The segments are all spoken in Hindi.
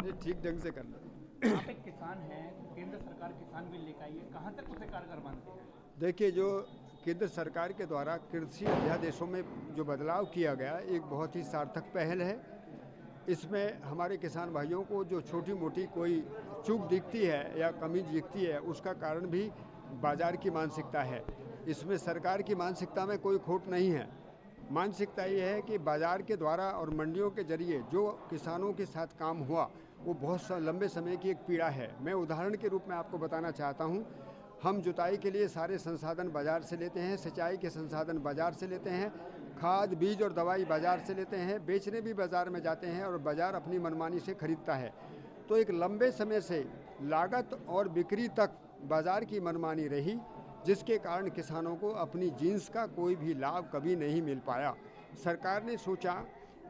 ये ठीक ढंग से करना। आप एक किसान हैं, केंद्र सरकार किसान बिल लेकर आई है, कहाँ तक उसे कारगर मानते हैं? देखिए, जो केंद्र सरकार के द्वारा कृषि अध्यादेशों में जो बदलाव किया गया, एक बहुत ही सार्थक पहल है। इसमें हमारे किसान भाइयों को जो छोटी मोटी कोई चूक दिखती है या कमी दिखती है, उसका कारण भी बाज़ार की मानसिकता है। इसमें सरकार की मानसिकता में कोई खोट नहीं है। मानसिकता ये है कि बाज़ार के द्वारा और मंडियों के जरिए जो किसानों के साथ काम हुआ, वो बहुत लंबे समय की एक पीड़ा है। मैं उदाहरण के रूप में आपको बताना चाहता हूँ। हम जुताई के लिए सारे संसाधन बाज़ार से लेते हैं, सिंचाई के संसाधन बाज़ार से लेते हैं, खाद बीज और दवाई बाज़ार से लेते हैं, बेचने भी बाज़ार में जाते हैं और बाज़ार अपनी मनमानी से खरीदता है। तो एक लंबे समय से लागत और बिक्री तक बाज़ार की मनमानी रही, जिसके कारण किसानों को अपनी जीन्स का कोई भी लाभ कभी नहीं मिल पाया। सरकार ने सोचा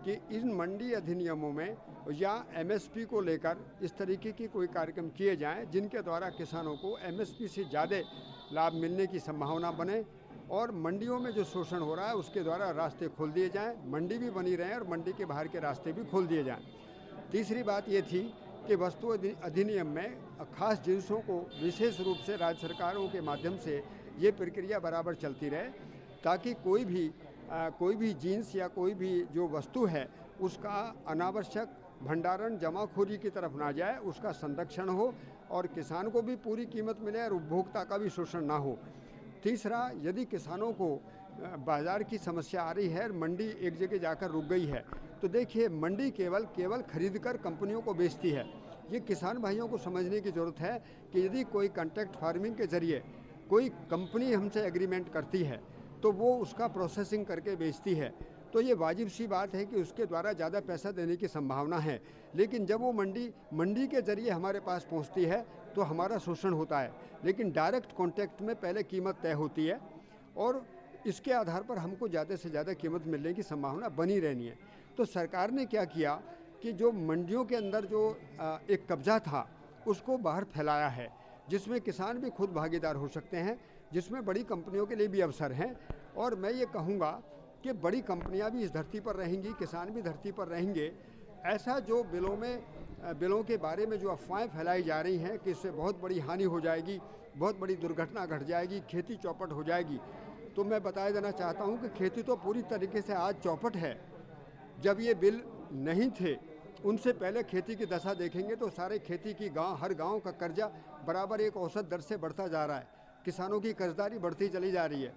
कि इन मंडी अधिनियमों में या एमएसपी को लेकर इस तरीके की कोई कार्यक्रम किए जाएं जिनके द्वारा किसानों को एमएसपी से ज़्यादा लाभ मिलने की संभावना बने और मंडियों में जो शोषण हो रहा है उसके द्वारा रास्ते खोल दिए जाएं, मंडी भी बनी रहें और मंडी के बाहर के रास्ते भी खोल दिए जाएं। तीसरी बात ये थी कि वस्तु अधिनियम में खास जिन्सों को विशेष रूप से राज्य सरकारों के माध्यम से ये प्रक्रिया बराबर चलती रहे, ताकि कोई भी जीन्स या कोई भी जो वस्तु है उसका अनावश्यक भंडारण जमाखोरी की तरफ ना जाए, उसका संरक्षण हो और किसान को भी पूरी कीमत मिले और उपभोक्ता का भी शोषण ना हो। तीसरा, यदि किसानों को बाज़ार की समस्या आ रही है और मंडी एक जगह जाकर रुक गई है, तो देखिए मंडी केवल खरीदकर कंपनियों को बेचती है। ये किसान भाइयों को समझने की ज़रूरत है कि यदि कोई कॉन्ट्रैक्ट फार्मिंग के ज़रिए कोई कंपनी हमसे एग्रीमेंट करती है तो वो उसका प्रोसेसिंग करके बेचती है, तो ये वाजिब सी बात है कि उसके द्वारा ज़्यादा पैसा देने की संभावना है। लेकिन जब वो मंडी के ज़रिए हमारे पास पहुंचती है तो हमारा शोषण होता है। लेकिन डायरेक्ट कॉन्टैक्ट में पहले कीमत तय होती है और इसके आधार पर हमको ज़्यादा से ज़्यादा कीमत मिलने की संभावना बनी रहनी है। तो सरकार ने क्या किया कि जो मंडियों के अंदर जो एक कब्जा था उसको बाहर फैलाया है, जिसमें किसान भी खुद भागीदार हो सकते हैं, जिसमें बड़ी कंपनियों के लिए भी अवसर हैं। और मैं ये कहूँगा कि बड़ी कंपनियां भी इस धरती पर रहेंगी, किसान भी धरती पर रहेंगे। ऐसा जो बिलों के बारे में जो अफवाहें फैलाई जा रही हैं कि इससे बहुत बड़ी हानि हो जाएगी, बहुत बड़ी दुर्घटना घट जाएगी, खेती चौपट हो जाएगी, तो मैं बताया देना चाहता हूँ कि खेती तो पूरी तरीके से आज चौपट है। जब ये बिल नहीं थे, उनसे पहले खेती की दशा देखेंगे तो सारे खेती की हर गांव का कर्जा बराबर एक औसत दर से बढ़ता जा रहा है। किसानों की कर्जदारी बढ़ती चली जा रही है।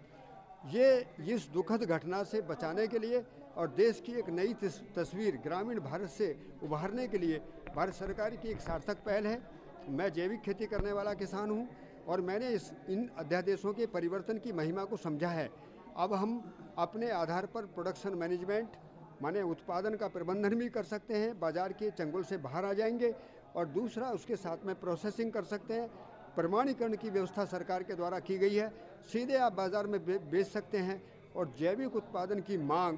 ये इस दुखद घटना से बचाने के लिए और देश की एक नई तस्वीर ग्रामीण भारत से उभारने के लिए भारत सरकार की एक सार्थक पहल है। मैं जैविक खेती करने वाला किसान हूँ और मैंने इन अध्यादेशों के परिवर्तन की महिमा को समझा है। अब हम अपने आधार पर प्रोडक्शन मैनेजमेंट माने उत्पादन का प्रबंधन भी कर सकते हैं, बाज़ार के चंगुल से बाहर आ जाएंगे। और दूसरा, उसके साथ में प्रोसेसिंग कर सकते हैं। प्रमाणीकरण की व्यवस्था सरकार के द्वारा की गई है, सीधे आप बाज़ार में बेच सकते हैं। और जैविक उत्पादन की मांग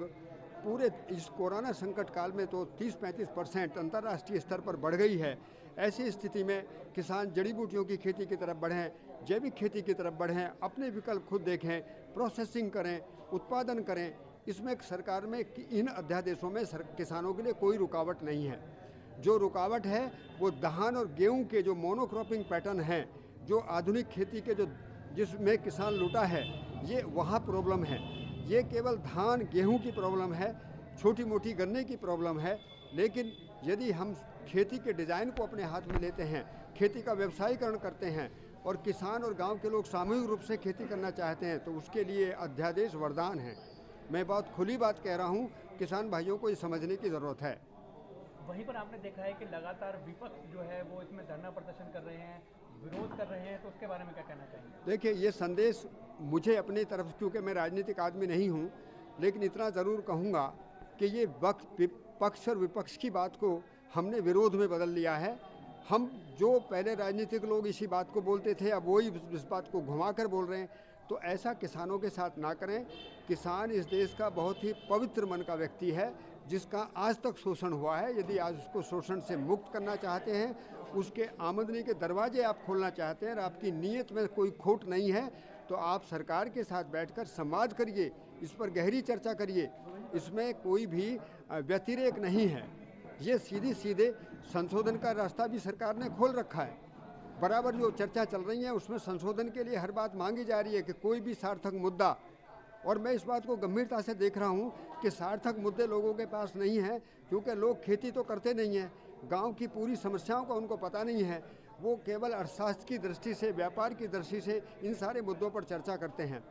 पूरे इस कोरोना संकट काल में तो 30-35% अंतर्राष्ट्रीय स्तर पर बढ़ गई है। ऐसी स्थिति में किसान जड़ी बूटियों की खेती की तरफ बढ़ें, जैविक खेती की तरफ बढ़ें, अपने विकल्प खुद देखें, प्रोसेसिंग करें, उत्पादन करें। इसमें सरकार में इन अध्यादेशों में किसानों के लिए कोई रुकावट नहीं है। जो रुकावट है वो धान और गेहूं के जो मोनोक्रॉपिंग पैटर्न हैं, जो आधुनिक खेती के जिसमें किसान लूटा है, ये वहाँ प्रॉब्लम है। ये केवल धान गेहूं की प्रॉब्लम है, छोटी मोटी गन्ने की प्रॉब्लम है। लेकिन यदि हम खेती के डिज़ाइन को अपने हाथ में लेते हैं, खेती का व्यवसायीकरण करते हैं और किसान और गांव के लोग सामूहिक रूप से खेती करना चाहते हैं, तो उसके लिए अध्यादेश वरदान है। मैं बहुत खुली बात कह रहा हूँ, किसान भाइयों को ये समझने की ज़रूरत है। वहीं पर आपने देखा है कि लगातार विपक्ष जो है वो इसमें धरना प्रदर्शन कर रहे हैं, विरोध कर रहे हैं, तो उसके बारे में क्या कहना चाहेंगे? देखिए, ये संदेश मुझे अपनी तरफ, क्योंकि मैं राजनीतिक आदमी नहीं हूँ, लेकिन इतना ज़रूर कहूँगा कि ये वक्त पक्ष और विपक्ष की बात को हमने विरोध में बदल लिया है। हम जो पहले राजनीतिक लोग इसी बात को बोलते थे, अब वही इस बात को घुमा कर बोल रहे हैं। तो ऐसा किसानों के साथ ना करें। किसान इस देश का बहुत ही पवित्र मन का व्यक्ति है, जिसका आज तक शोषण हुआ है। यदि आज उसको शोषण से मुक्त करना चाहते हैं, उसके आमदनी के दरवाजे आप खोलना चाहते हैं और आपकी नीयत में कोई खोट नहीं है, तो आप सरकार के साथ बैठकर संवाद करिए, इस पर गहरी चर्चा करिए। इसमें कोई भी व्यतिरेक नहीं है। ये सीधे संशोधन का रास्ता भी सरकार ने खोल रखा है। बराबर जो चर्चा चल रही है उसमें संशोधन के लिए हर बात मांगी जा रही है कि कोई भी सार्थक मुद्दा, और मैं इस बात को गंभीरता से देख रहा हूँ कि सार्थक मुद्दे लोगों के पास नहीं हैं, क्योंकि लोग खेती तो करते नहीं हैं, गांव की पूरी समस्याओं का उनको पता नहीं है। वो केवल अर्थशास्त्र की दृष्टि से, व्यापार की दृष्टि से इन सारे मुद्दों पर चर्चा करते हैं।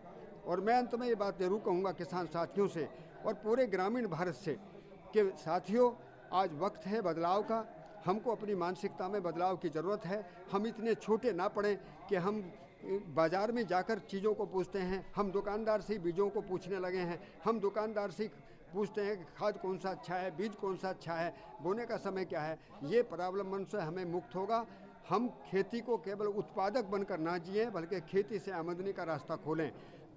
और मैं अंत में ये बात जरूर कहूँगा किसान साथियों से और पूरे ग्रामीण भारत से कि साथियों, आज वक्त है बदलाव का। हमको अपनी मानसिकता में बदलाव की ज़रूरत है। हम इतने छोटे ना पड़ें कि हम बाज़ार में जाकर चीज़ों को पूछते हैं। हम दुकानदार से बीजों को पूछने लगे हैं। हम दुकानदार से पूछते हैं कि खाद कौन सा अच्छा है, बीज कौन सा अच्छा है, बोने का समय क्या है। ये प्रॉब्लम से हमें मुक्त होगा। हम खेती को केवल उत्पादक बनकर ना जिए, बल्कि खेती से आमदनी का रास्ता खोलें।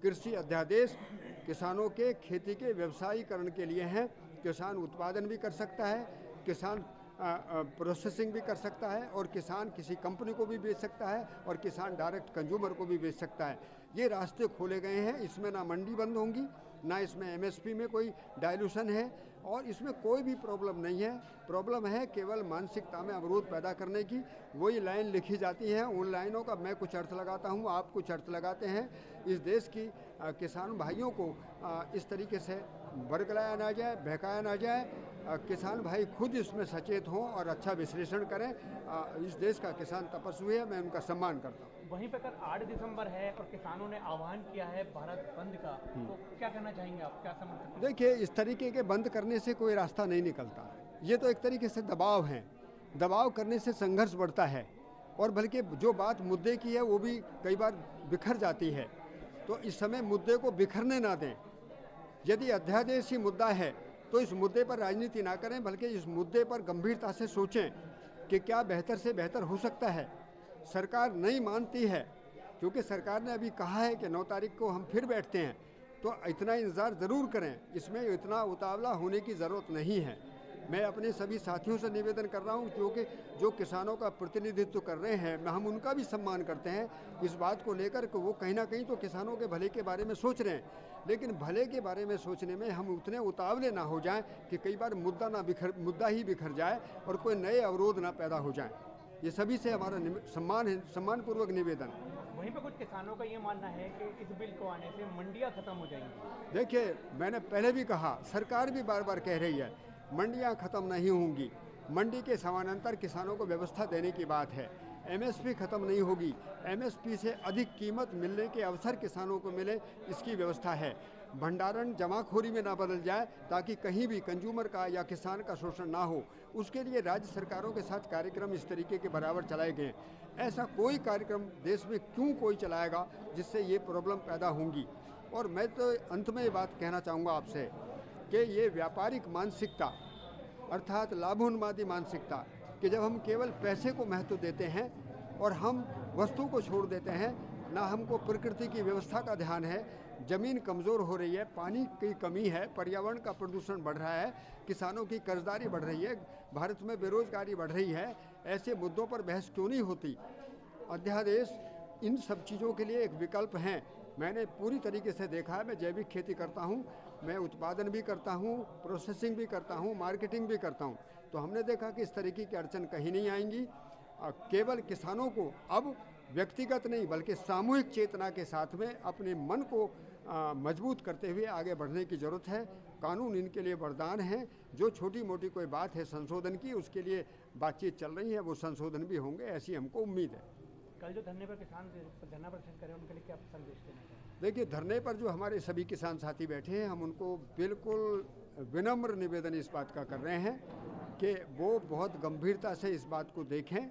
कृषि अध्यादेश किसानों के खेती के व्यवसायीकरण के लिए हैं। किसान उत्पादन भी कर सकता है, किसान प्रोसेसिंग भी कर सकता है, और किसान किसी कंपनी को भी बेच सकता है, और किसान डायरेक्ट कंज्यूमर को भी बेच सकता है। ये रास्ते खोले गए हैं। इसमें ना मंडी बंद होंगी, ना इसमें एमएसपी में कोई डाइल्यूशन है, और इसमें कोई भी प्रॉब्लम नहीं है। प्रॉब्लम है केवल मानसिकता में अवरोध पैदा करने की। वही लाइन लिखी जाती है, उन लाइनों का मैं कुछ अर्थ लगाता हूँ, आप कुछ अर्थ लगाते हैं। इस देश की किसान भाइयों को इस तरीके से बरगलाया ना जाए, बहकाया ना जाए। किसान भाई खुद इसमें सचेत हों और अच्छा विश्लेषण करें। इस देश का किसान तपस्वी है, मैं उनका सम्मान करता हूँ। वहीं पर कल 8 दिसंबर है और किसानों ने आह्वान किया है भारत बंद का, तो क्या कहना चाहेंगे आप, क्या समर्थन? देखिए, इस तरीके के बंद करने से कोई रास्ता नहीं निकलता। ये तो एक तरीके से दबाव है। दबाव करने से संघर्ष बढ़ता है, और बल्कि जो बात मुद्दे की है वो भी कई बार बिखर जाती है। तो इस समय मुद्दे को बिखरने ना दें। यदि अध्यादेश ही मुद्दा है तो इस मुद्दे पर राजनीति ना करें, बल्कि इस मुद्दे पर गंभीरता से सोचें कि क्या बेहतर से बेहतर हो सकता है। सरकार नहीं मानती है, क्योंकि सरकार ने अभी कहा है कि 9 तारीख को हम फिर बैठते हैं, तो इतना इंतज़ार ज़रूर करें। इसमें इतना उतावला होने की ज़रूरत नहीं है। मैं अपने सभी साथियों से निवेदन कर रहा हूं, क्योंकि जो किसानों का प्रतिनिधित्व कर रहे हैं, हम उनका भी सम्मान करते हैं इस बात को लेकर कि वो कहीं ना कहीं तो किसानों के भले के बारे में सोच रहे हैं, लेकिन भले के बारे में सोचने में हम उतने उतावले ना हो जाएं कि कई बार मुद्दा ही बिखर जाए और कोई नए अवरोध ना पैदा हो जाएं। ये सभी से हमारा सम्मानपूर्वक निवेदन है। वहीं पे कुछ किसानों का ये मानना है कि इस बिल को आने से मंडियां खत्म हो जाएंगी। देखिए, मैंने पहले भी कहा, सरकार भी बार बार कह रही है मंडियां खत्म नहीं होंगी। मंडी के समानांतर किसानों को व्यवस्था देने की बात है। एमएसपी खत्म नहीं होगी। एमएसपी से अधिक कीमत मिलने के अवसर किसानों को मिले, इसकी व्यवस्था है। भंडारण जमाखोरी में ना बदल जाए, ताकि कहीं भी कंज्यूमर का या किसान का शोषण ना हो। उसके लिए राज्य सरकारों के साथ कार्यक्रम इस तरीके के बराबर चलाए गए। ऐसा कोई कार्यक्रम देश में क्यों कोई चलाएगा जिससे ये प्रॉब्लम पैदा होंगी। और मैं तो अंत में ये बात कहना चाहूँगा आपसे कि ये व्यापारिक मानसिकता, अर्थात लाभोन्मादी मानसिकता, कि जब हम केवल पैसे को महत्व देते हैं और हम वस्तु को छोड़ देते हैं, ना हमको प्रकृति की व्यवस्था का ध्यान है। ज़मीन कमज़ोर हो रही है, पानी की कमी है, पर्यावरण का प्रदूषण बढ़ रहा है, किसानों की कर्जदारी बढ़ रही है, भारत में बेरोजगारी बढ़ रही है। ऐसे मुद्दों पर बहस क्यों नहीं होती। अध्यादेश इन सब चीज़ों के लिए एक विकल्प हैं। मैंने पूरी तरीके से देखा है। मैं जैविक खेती करता हूँ, मैं उत्पादन भी करता हूँ, प्रोसेसिंग भी करता हूँ, मार्केटिंग भी करता हूँ। तो हमने देखा कि इस तरीके की अड़चन कहीं नहीं आएंगी। केवल किसानों को अब व्यक्तिगत नहीं बल्कि सामूहिक चेतना के साथ में अपने मन को मजबूत करते हुए आगे बढ़ने की ज़रूरत है। कानून इनके लिए वरदान है। जो छोटी मोटी कोई बात है संशोधन की, उसके लिए बातचीत चल रही है, वो संशोधन भी होंगे, ऐसी हमको उम्मीद है। कल जो धरने पर किसान धरना प्रदर्शन करें, उनके लिए क्या संदेश देना चाहिए? देखिए, धरने पर जो हमारे सभी किसान साथी बैठे हैं, हम उनको बिल्कुल विनम्र निवेदन इस बात का कर रहे हैं कि वो बहुत गंभीरता से इस बात को देखें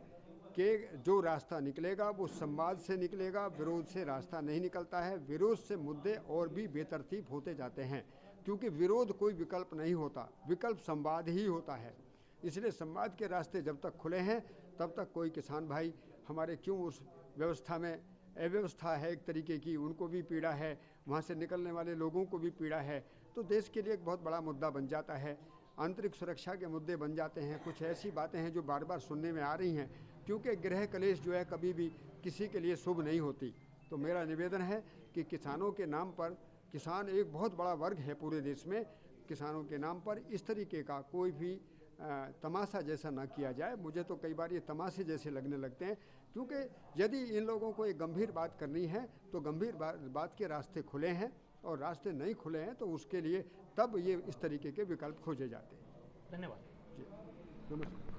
कि जो रास्ता निकलेगा वो संवाद से निकलेगा, विरोध से रास्ता नहीं निकलता है। विरोध से मुद्दे और भी बेतरतीब होते जाते हैं, क्योंकि विरोध कोई विकल्प नहीं होता, विकल्प संवाद ही होता है। इसलिए संवाद के रास्ते जब तक खुले हैं तब तक कोई किसान भाई हमारे क्यों उस व्यवस्था में, अव्यवस्था है एक तरीके की, उनको भी पीड़ा है, वहाँ से निकलने वाले लोगों को भी पीड़ा है, तो देश के लिए एक बहुत बड़ा मुद्दा बन जाता है। आंतरिक सुरक्षा के मुद्दे बन जाते हैं। कुछ ऐसी बातें हैं जो बार बार सुनने में आ रही हैं, क्योंकि गृह कलेश जो है कभी भी किसी के लिए शुभ नहीं होती। तो मेरा निवेदन है कि किसानों के नाम पर, किसान एक बहुत बड़ा वर्ग है पूरे देश में, किसानों के नाम पर इस तरीके का कोई भी तमाशा जैसा ना किया जाए। मुझे तो कई बार ये तमाशे जैसे लगने लगते हैं, क्योंकि यदि इन लोगों को एक गंभीर बात करनी है तो गंभीर बात के रास्ते खुले हैं, और रास्ते नहीं खुले हैं तो उसके लिए तब ये इस तरीके के विकल्प खोजे जाते हैं। धन्यवाद। जी, नमस्कार।